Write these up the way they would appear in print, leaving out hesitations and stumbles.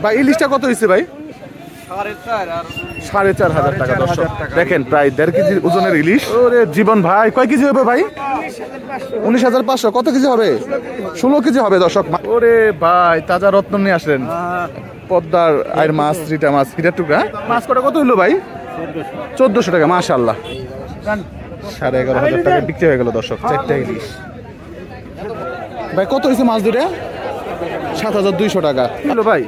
ভাই ইলিশটা কত হয়েছে ভাই? 4,500 টাকা দর্শক। দেখেন প্রায় 1.5 কেজি ওজনের ইলিশ। ওরে জীবন ভাই, কয় কেজি হবে ভাই? 19,500। কত কেজি হবে? 16 কেজি হবে দর্শক। ওরে ভাই, তাজা রত্ন নিয়ে আসলেন। পদ্মার আয়ের মাছ, রিটা মাছ, হিরার টুকরা মাছ। কত হলো ভাই? 1400 টাকা। মাশাআল্লাহ, 11,500 টাকা বিক্রি হয়ে গেল দর্শক 4টা ইলিশ। ভাই কত হয়েছে মাছ দুটা? 7,200 টাকা। হলো ভাই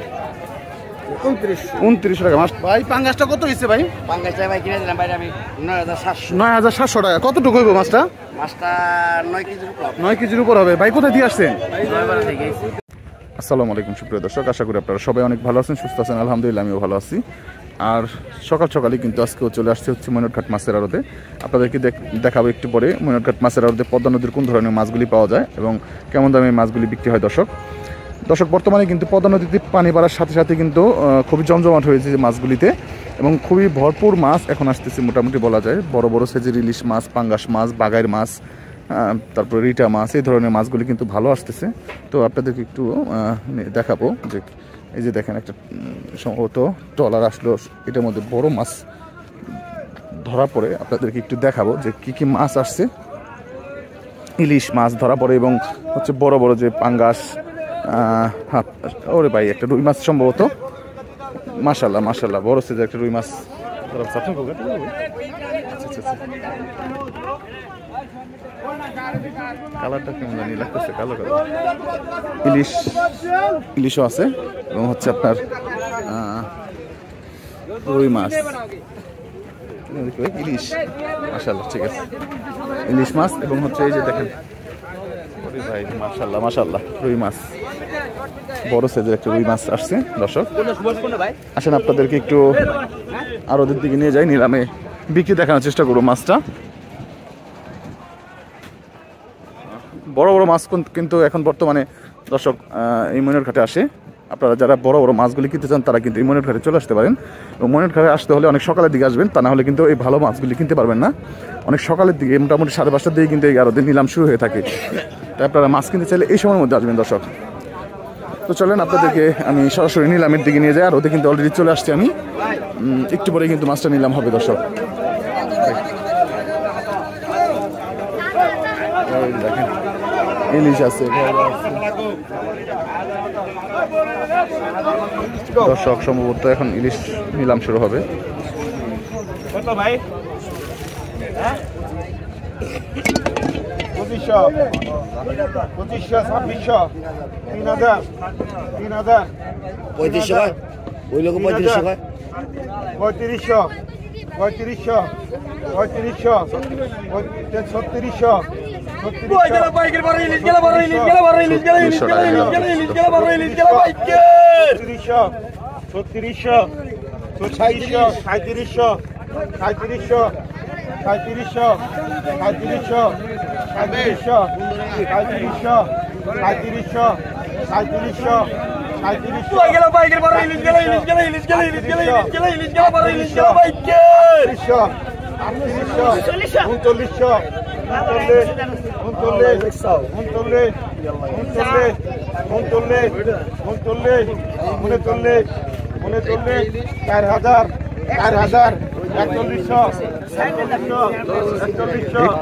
2900 টাকা মাছ। ভাই পাঙ্গাসটা কত হয়েছে ভাই? পাঙ্গাসটা ভাই কিনে দিলাম ভাই আমি 9,700। 9,700 টাকা। কতটুকু হইব মাছটা? মাছটা 9 কেজির উপর। 9 কেজির উপর হবে। ভাই কোথায় দিয়ে আসছেন? আসসালামু আলাইকুম সুপ্রিয় দর্শক, আশা করি আপনারা সবাই অনেক ভালো আছেন, সুস্থ আছেন। আলহামদুলিল্লাহ আমিও ভালো আছি। আর সকাল সকালই কিন্তু আজকেও চলে আসছে হচ্ছে ময়নটঘাট মাছের আড়তে। আপনাদেরকে দেখাবো একটু পরে ময়নটঘাট মাছের আড়তে পদ্মা নদীর কোন ধরনের মাছগুলি পাওয়া যায় এবং কেমন দামে মাছগুলি বিক্রি হয়। দর্শক বর্তমানে কিন্তু পদ্মা নদীতে পানি বাড়ার সাথে সাথে কিন্তু খুবই জমজমাট হয়েছে মাছগুলিতে এবং খুবই ভরপুর মাছ এখন আসতেছে মোটামুটি বলা যায়। বড় বড় সাইজের ইলিশ মাছ, পাঙ্গাস মাছ, বাগাইর মাছ, তারপরে রিটা মাছ, এই ধরনের মাছগুলি কিন্তু ভালো আসতেছে। তো আপনাদেরকে একটু দেখাবো যে এই যে দেখেন একটা সম্ভবত ট্রলার আসলো, এটার মধ্যে বড় মাছ ধরা পড়ে। আপনাদেরকে একটু দেখাবো যে কি কি মাছ আসছে। ইলিশ মাছ ধরা পড়ে এবং হচ্ছে বড় বড় যে পাঙ্গাস, ওরে ভাই একটা রুই মাছ সম্ভবত। মাশাআল্লাহ মাশাআল্লাহ, বড় সাইজের একটা রুই মাছ ধরা পড়ছে। কালারটা কেমন জানি লাগতেছে, কালো কালো। ইলিশও আছে এবং হচ্ছে আপনার রুই মাছ, ইলিশ। মাশাআল্লাহ, ঠিক আছে, ইলিশ মাছ এবং হচ্ছে এই যে দেখেন ভাই মাশাআল্লাহ মাশাআল্লাহ রুই মাছ, বড় সাইজের একটা রুই মাছ আসছে। দর্শক আসেন আপনাদেরকে একটু আর ওদের দিকে নিয়ে যাই, নিলামে বিক্রি দেখানোর চেষ্টা করবো মাছটা। বড় বড় মাছ কিন্তু এখন বর্তমানে দর্শক এই ময়নটঘাটে আসে। আপনারা যারা বড় বড় মাছগুলি কিনতে চান তারা কিন্তু এই ময়নটঘাটে চলে আসতে পারেন। এবং ময়নটঘাটে আসতে হলে অনেক সকালের দিকে আসবেন, তা না হলে কিন্তু এই ভালো মাছগুলি কিনতে পারবেন না। অনেক সকালের দিকে মোটামুটি 5:30টার দিকে কিন্তু এই আড়তে নিলাম শুরু হয়ে থাকে। তাই আপনারা মাছ কিনতে চাইলে এই সময়ের মধ্যে আসবেন দর্শক। তো চলেন আপনাদেরকে আমি সরাসরি নিলামের দিকে নিয়ে যাই। আর ওদের কিন্তু অলরেডি চলে আসছি আমি, একটু পরে কিন্তু মাছটা নিলাম হবে দর্শক। দেখেন ইলিশ আছে দর্শক, সম্ভবত এখন ইলিশ নিলাম শুরু হবে। কত ভাই? 2500, 2600, 3000, 3500 ওই লোক 3500 3500, 3500, 3500, 3600,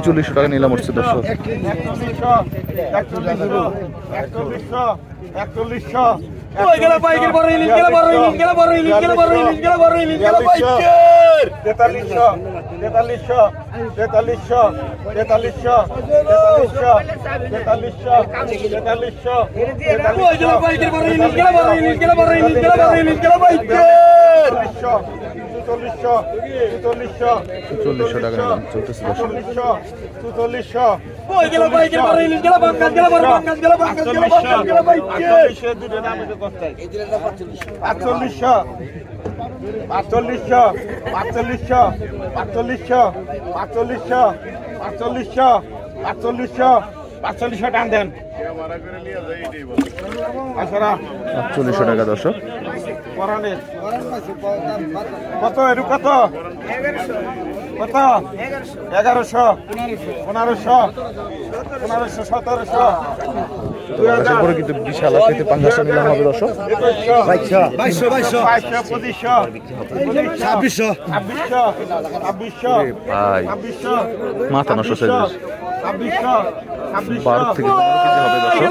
4100 টাকা নিলাম হচ্ছে দর্শক। 4400 টাকা নিলাম, চলতেছে দর্শক। 4500 টান দেন। 4500 টাকা দর্শক। কত এরু কত? কত? 1100, 1500, 1700, বাংলাদেশের পরে কিন্তু বিশাল আকৃতির পাঙ্গাসটা নিলাম হবে দর্শক। 2200 ভাই মাথা নষ্ট সাইজের 12 থেকে 15 কেজি হবে দর্শক।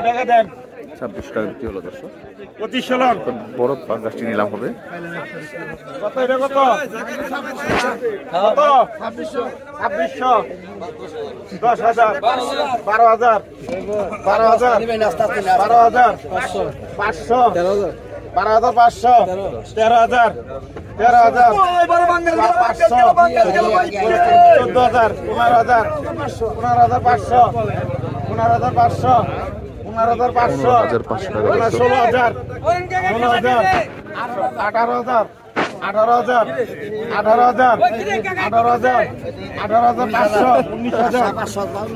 টাকা দেন 26 টাকা বিক্রি হলো দর্শক। 2500 লন বড় পাঙ্গাসটি নিলাম হবে কত এটা কত 2600 10,000 12,000 12,000 500 12,500 13,000 13,000 500 14,000 15,000 15,500 15,500 15,500 টাকা 16,000 16,000 18,000 18,000 18,000 18,000 18,500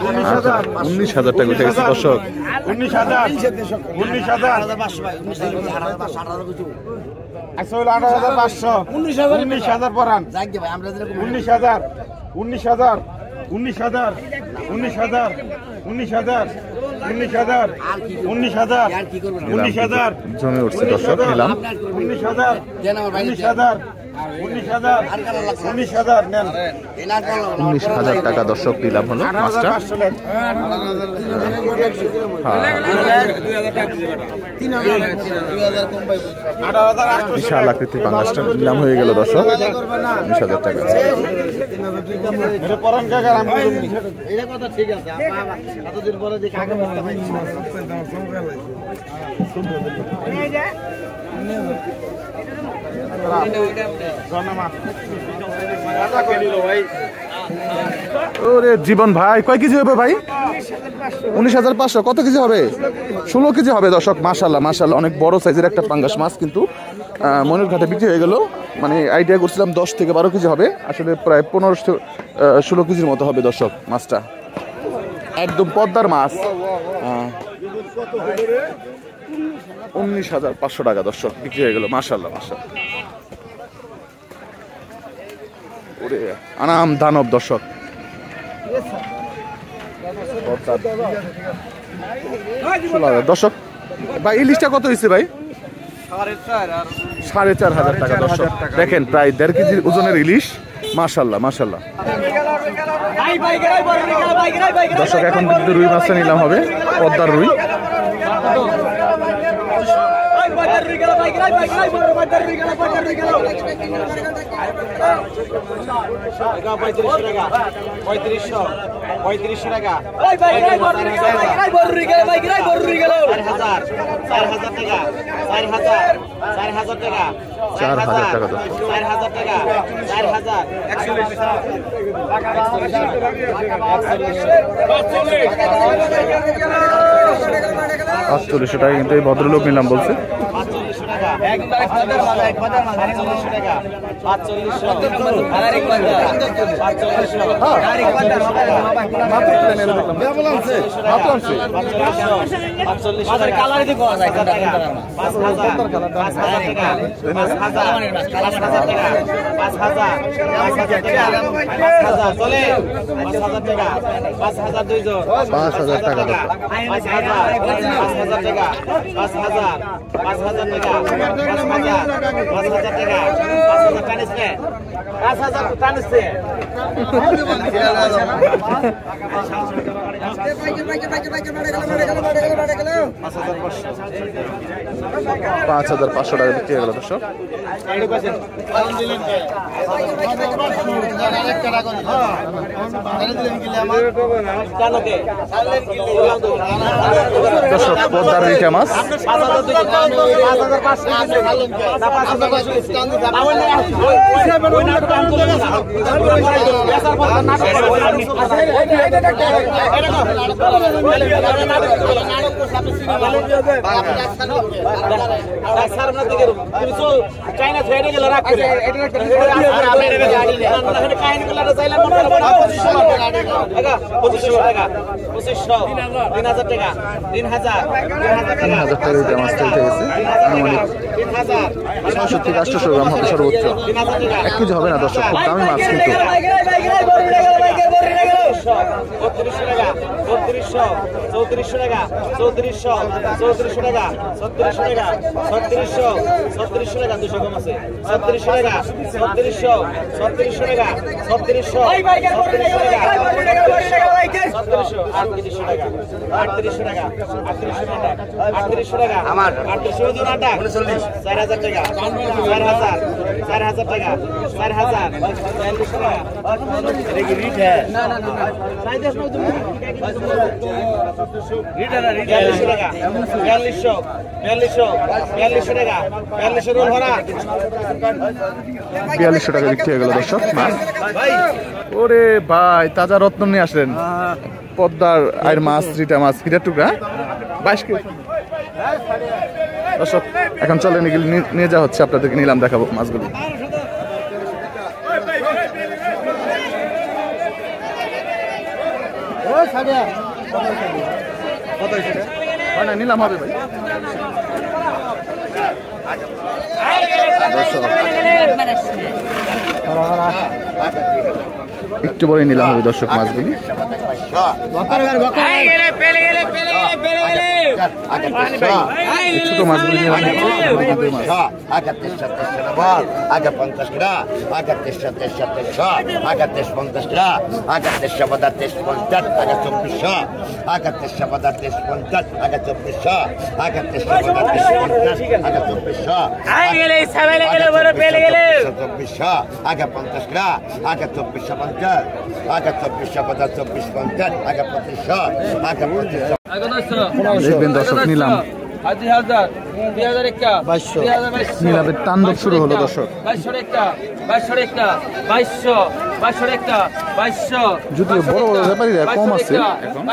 19,000 19,000 টাকা উঠে গেছে দর্শক। 19,000 আসলে 18,500 19,000 পরান 19,000 19,000 19,000 19,000 19,000 19,000 19,000 19,000 জমে উঠছে দর্শক নিলাম 19,000 19,000 19,000 নেন 19,000 টাকা দর্শক নিলাম হলো মাছটা। 500 নেন বিশাল আকৃতির পাঙ্গাসটা নিলাম হয়ে গেল দর্শক 19,000 টাকা। এটা পরান কাকার আমি এটা কথা ঠিক আছে এতদিন পরে দেখি আগে বুঝতে পারছি ওরে জীবন ভাই কয় কেজি হবে ভাই? 19,500 কত কেজি হবে? 16 কেজি হবে দর্শক। মাশাল্লাহ মাশাল্লাহ অনেক বড় সাইজের একটা পাঙ্গাস মাছ কিন্তু মনের ঘাটে বিক্রি হয়ে গেল। মানে আইডিয়া করছিলাম 10 থেকে 12 কেজি হবে, আসলে প্রায় 15-16 কেজির মতো হবে দর্শক মাছটা। একদম পদ্মার মাছ। 19,500 টাকা দর্শক বিক্রি হয়ে গেল। মাশাল্লাহ মাশাল্লাহ ওরে আনাম দানব দর্শক। দর্শক ভাই ইলিশটা কত হয়েছে ভাই? 4,500 টাকা দর্শক। দেখেন প্রায় 1.5 কেজির ওজনের ইলিশ। মাশাল্লাহ মাশাল্লাহ দর্শক। এখন কিন্তু রুই মাছটা নিলাম হবে, পদ্মার রুই। $45 টাকা কিন্তু এই ভদ্রলোক নিলাম বলছে। $5,500 টাকা বিক্রি হয়ে গেল দর্শক। দর্শক পদ্মার রিটা মাছ চাইনা ছেড়ে গেল রাখ করে এটা একটা 2500 টাকা 3000 টাকা 3000 টাকা মাছটা উঠে গেছে আনুমানিক 600 থেকে 800 গ্রাম হবে সর্বোচ্চ 1 কেজি হবে না দর্শক খুব দামি মাছ কিন্তু 3200 টাকা 3200 3400 টাকা 3400 3400 টাকা 3600 টাকা 3600 3600 টাকা 200 কম আছে 3600 টাকা 3600 3600 টাকা 3600 3800 টাকা 3800 টাকা আমার 3800 জন আটা 4000 টাকা 4000 টাকা 4000 4200 টাকা এটা কি রিট है না না না সাইদেশ না তুমি রিট है ना রিট 4200 টাকা 4200 টাকা 4200 রোল ভরা 4200 টাকা বিক্রি হয়ে গেল দর্শক মাছ ওরে ভাই তাজা রত্ন নিয়ে আসলেন পদ্মার আয়ের মাছ রিটা মাছ হিরার টুকরা 22 কেজি দর্শক এখন চলেন এগুলি নিয়ে যাওয়া হচ্ছে আপনাদেরকে নিলাম দেখাবো মাছগুলি না নিলাম হবে ভাই একটু বড় নিলাম হবে দর্শক মাছগুলি ছোট মাছগুলি নিলাম আগে 50 গ্রা আগে 50 আগে 50 গ্রা আগে 50 আগে 2400 আগে 50 আগে 2400 আগে 50 আগে 2400 আগে 50 গ্রা আগে 2450 আগে 2450 আগে 2500 আগে 2500 দেখবেন দর্শক নিলাম নিলামের তাণ্ডব শুরু হলো দর্শক যদিও বড় বড় ব্যাপারীরা কম আছে এখন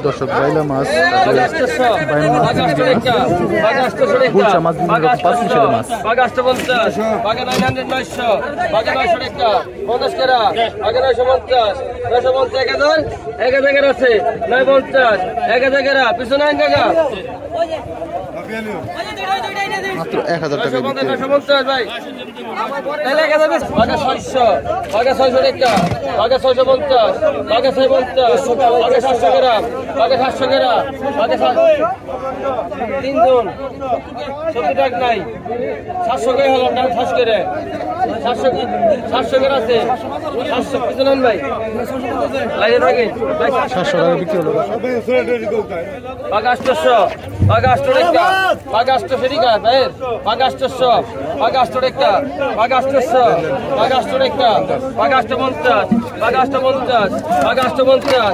10 বাইলা মাছ গুলশা মাছ বিভিন্ন রকম 5 মিশালি মাছ 1000 টাকা ভাই তাহলে 600 টাকা 650 টাকা 700 গ্রাম 700 গ্রাম 3 জন 70 টাকা নাই 700 করে হলো 700 করে 700 করে আছে 700 কিছু নেন ভাই লাগে নাকি 700 টাকা বিক্রি হলো 800 টাকা পাকা 800 টিকা ভাই পাকা 800 পাকা 800 টিকা পাকা 800 পাকা 800 টিকা পাকা 850 পাকা 850 পাকা 850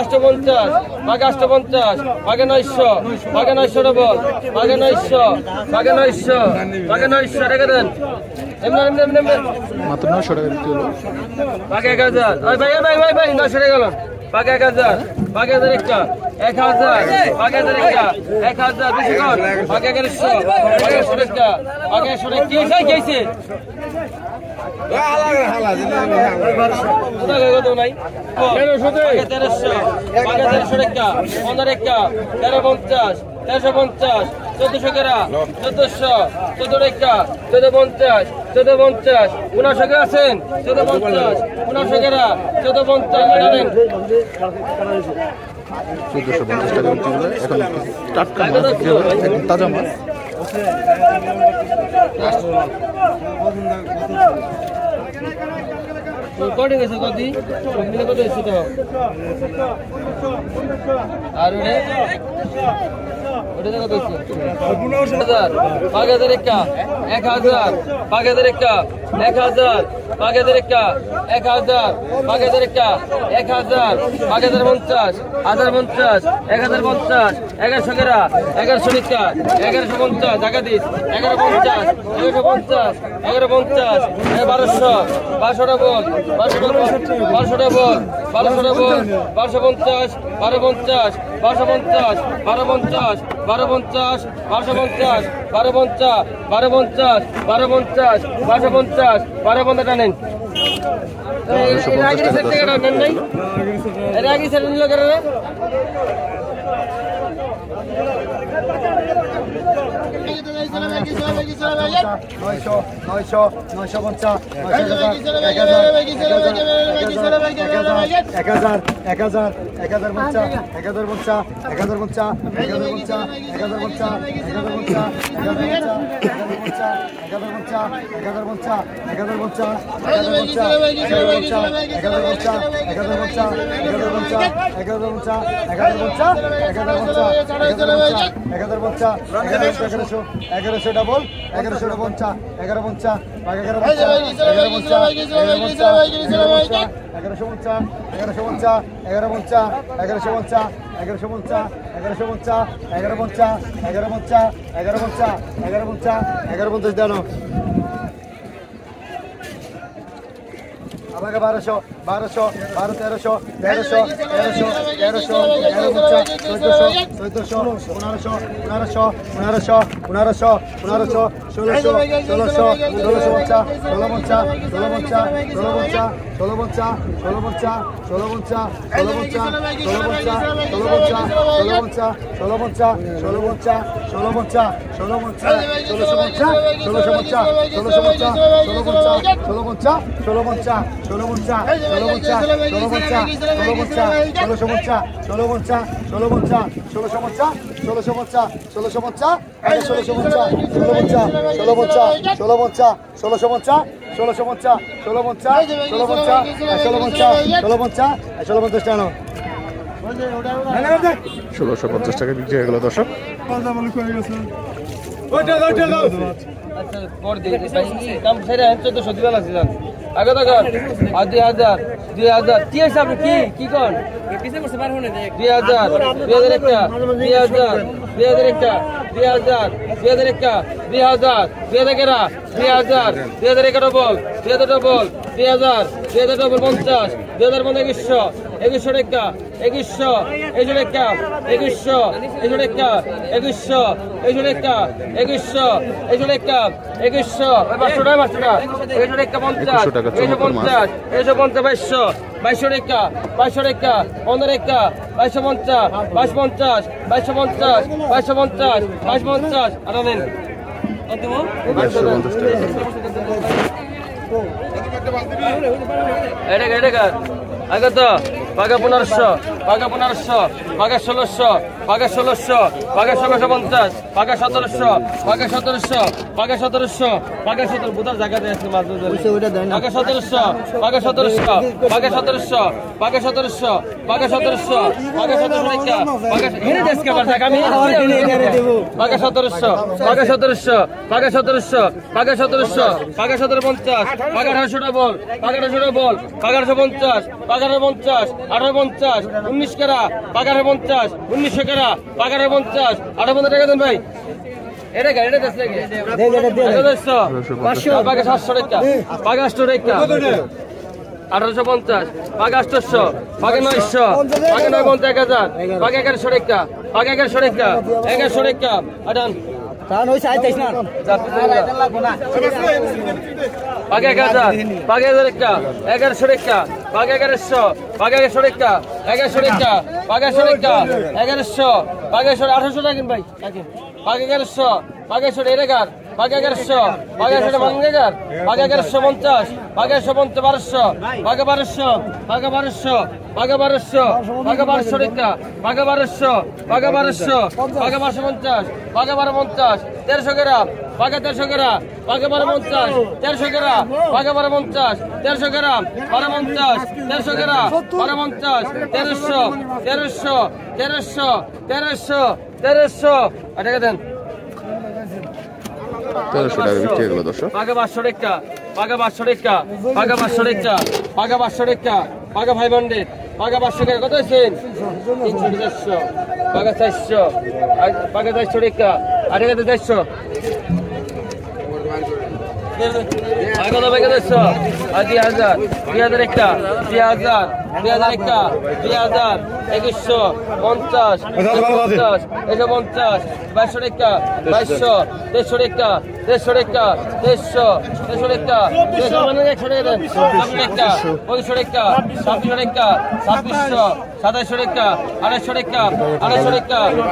850 পাকা 850 পাকা 900 পাকা 900 ডবল পাকা 900 পাকা 900 পাকা 900 রেখে দেন এমনি মাত্র 900 টাকা দিতে হলো। পাকা 1000 ওই ভাই 900 রেখে গেল পাকা 1000 পাকা 1000 একটা 1000 পাকা 1000 একটা 1000 বেশি কর পাকা 1100 পাকা 100 টাকা পাকা 100 টাকা কি হইছে কত নাই 1300 পাকা 1300 টাকা 15 টাকা 1350 1350 1400 টাকা 1400 14 টাকা 1450 1450 1900 টাকা আছেন 1450 1900 টাকা 1450 জানেন 1450 টাকা বিক্রি হলো। এখন টাটকা মাছ বিক্রি হলো, একদম তাজা মাছ। কত গেছে কত মিলে কত হয়েছে তো আর ওটা কত হয়েছে 1000 পাকা 1000 একটা 1000 পাকা 1000 একটা 1000 পাকা 1000 একটা 1000 পাকা 1000 একটা 1000 পাকা 1050 1050 1050 1100 টাকা 1100 টাকা 1150 টাকা দিস 1150 1150 1150 1200 1200 বল 1200 বল 1200 বল 1200 বল 1250 1250 1250 1250 1250 1250 1250 1250 1250 1250 1250 টানেন রাগি সেট টাকা টানেন নাই রাগি সেট নিল করে রে এগারোশো ডবল 1150 1150 আমাকে 1200 1200 1300 1300 1300 1400 1500 1600 1650 টাকা বিক্রি হয়ে গেল দর্শক। আচ্ছা পর দিয়ে কাম সেরে 1400 দিবা লাগছে জান আগে তো কর আর 2000 কি আছে আপনি কি কোন পিছে করতে পারবো না 2000 2000 একটা 2000 2000 একটা 2000 2000 একটা 2000 2000 এরা 2000 2000 একটা ডবল 2000 ডবল 2000 2000 ডবল 50 2000 মানে 2100 2100 টাকা 2100 2100 টাকা 2100 2100 টাকা 2100 2100 টাকা 2100 2100 টাকা 2100 500 টাকা 2100 টাকা 50 150 150 2200 টাকা 2200 টাকা 15 টাকা 2250 2250 2250 2250 2250 আটা দেন অন্তম 2250 টাকা। এটা আগে তো পাকা 1500 পাকা 1600 পাকা 1600 পাকা 1650 পাকা 1700 পাকা 1700 পাকা 1700 পাকা 17 বুদার জায়গাতে আছে মাছ পাকা 1700 পাকা 1700 পাকা 1700 পাকা 1700 পাকা 1700 পাকা 1700 পাকা হেরে দেশকে আবার টাকা আমি পাকা 1700 পাকা 1700 পাকা 1700 পাকা 1700 পাকা 1750 পাকা 1800 বল পাকা 1800 বল পাকা 1850 পাকা 1850 1850 19 কেরা পাকা 1850 1900 কেরা পাকা 1850 1850 টাকা দেন ভাই এটা দেশ লাগে দে 500 পাকা 700 টাকা পাকা 800 টাকা 1850 পাকা 800 পাকা 900 পাকা 950 1000 পাকা 1100 টাকা পাকা 1100 টাকা 1100 টাকা আদান কারণ ওই সাইজ না পাকা 1000 পাকা 1000 টাকা 1100 টাকা পাকা 1100 পাকা 1100 টাকা 1100 টাকা পাকা 100 টাকা 1100 পাকা 1800 টাকা ভাই পাকা 1100 পাকা 100 টাকা পাকা 1100 পাকা 100 মানগার পাকা 1150 পাকা 150 1200 পাকা 1200 পাকা 1200 পাকা 1200 পাকা 1200 টাকা পাকা 1200 পাকা 1200 পাকা 1250 পাকা 1250 1300 গ্রাম পাকা 1300 গ্রাম পাকা 1250 1300 গ্রাম পাকা 1250 1300 গ্রাম 1250 1300 গ্রাম 1250 1300 1300 1300 1300 1300 টাকা দেন 1300 টাকা বিক্রি হয়ে গেল দর্শক। পাকা 500 টাকা পাকা 500 টাকা পাকা 500 টাকা পাকা 500 টাকা পাকা 500 পাকা 500 টাকা কত আছেন 300 পাকা 400 পাকা 400 টাকা আর টাকা 400 পাকা তো পাকা 400 আর 2000 2000 একটা 2000 2000 একটা 2000 2100 50 50 150 2200 টাকা 2200 150 টাকা 150 টাকা 150 150 টাকা 100 মানে 100 টাকা দেন 100 টাকা 200 টাকা 2600 টাকা 2600 2700 টাকা 250 টাকা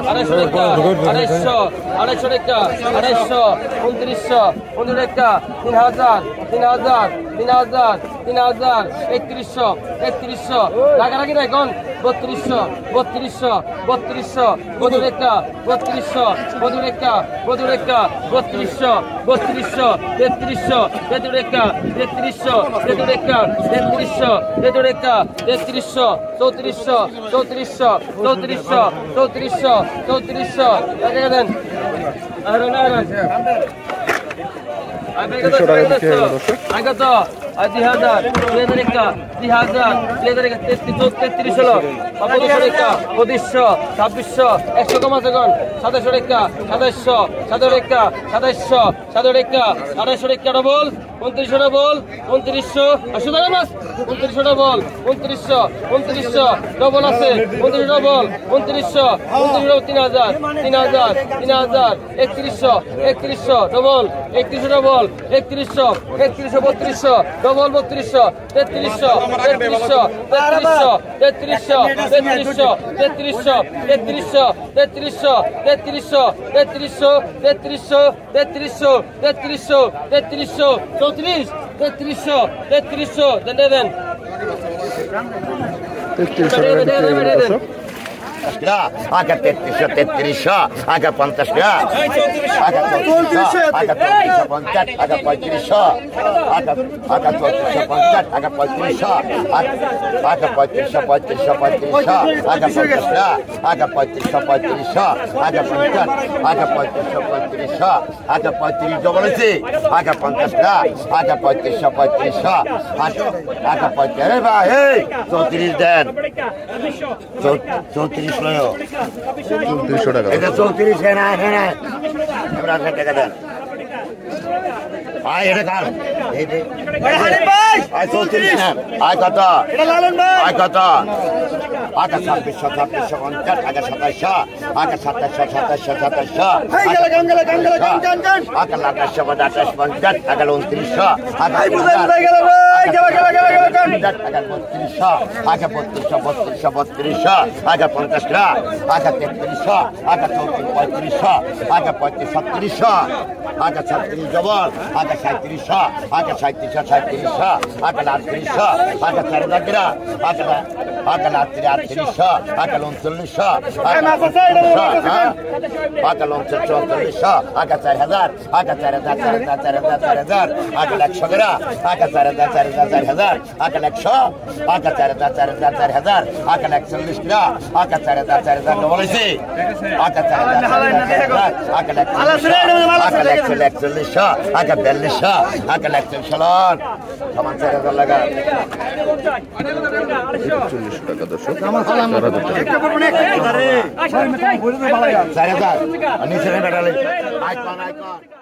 250 টাকা 250 টাকা 250 250 টাকা 250 2900 29 টাকা 3000 3000 3000 3000 3100 3100 টাকা রাখি না এখন 3200 3200 3200 কত টাকা 3200 কত টাকা 3200 3200 3300 কত টাকা 3300 কত টাকা 3300 কত টাকা 3300 3400 3400 3400 3400 3400 টাকা দেন আর না টাকা বিক্রি হয়ে গেল দর্শক। আগত 2000 2000 একটা 2000 2000 একটা 33 হলো 2500 টাকা 2500 2600 100 কম আছে কোন 2700 টাকা 2700 2700 টাকা 2700 2700 টাকা 2800 টাকা ডবল 2900 ডবল 2900 80 টাকা মাস 2900 ডবল 2900 2900 ডবল আছে 2900 ডবল 2900 3000 3000 3000 3100 3100 ডবল 3100 ডবল 3100 3100 3200 ডবল 3200 3300 3300 3300 3300 3300 3300 3300 3300 3300 3300 3300 3300 3300 34 3300 3300 দেন দেন 3300 টাকা বিক্রি হয়ে গেল দর্শক। আগে 3300 আগে 50 টাকা আগে 3400 আগে 3450 আগে 3500 আগে 3450 আগে 3500 আগে 3500 আগে 50 টাকা আগে 3500 আগে 50 আগে 3500 আগে 35 ডবল আছে আগে 50 টাকা আগে 3500 আগে 35 আরে ভাই এই 34 দেন 34 3400 টাকা এটা 34 না হ্যাঁ আমরা টাকা দেন আয় এটা কাল এই দে আয় 34 না আয় কত এটা লালন ভাই আয় কত আগে 2650 আগে 2700 আগে 2700 আগে আগে 2850 আগে 2900 আগে আগে 3200 আগে 3200 আগে 50 টাকা আগে 3300 আগে 34 আগে 35 আগে 36 ডবল আগে 3700 আগে 3700 আগে 3800 আগে 4000 আগে আকাল 3800 আকাল 3900 আকাল 3900 আকাল 4000 আকাল 4000 আকাল 100 গ্রা আকাল 4000 আকাল 100 আকাল 4000 আকাল 41 গ্রা আকাল 4000 বলেছি আকাল 4000 আকাল 41 আকাল 42 আকাল 41 সমান 4000 লাগা 41 টাকা দর্শক 4000 টাকা 4000 নিচে বেটালে আইকন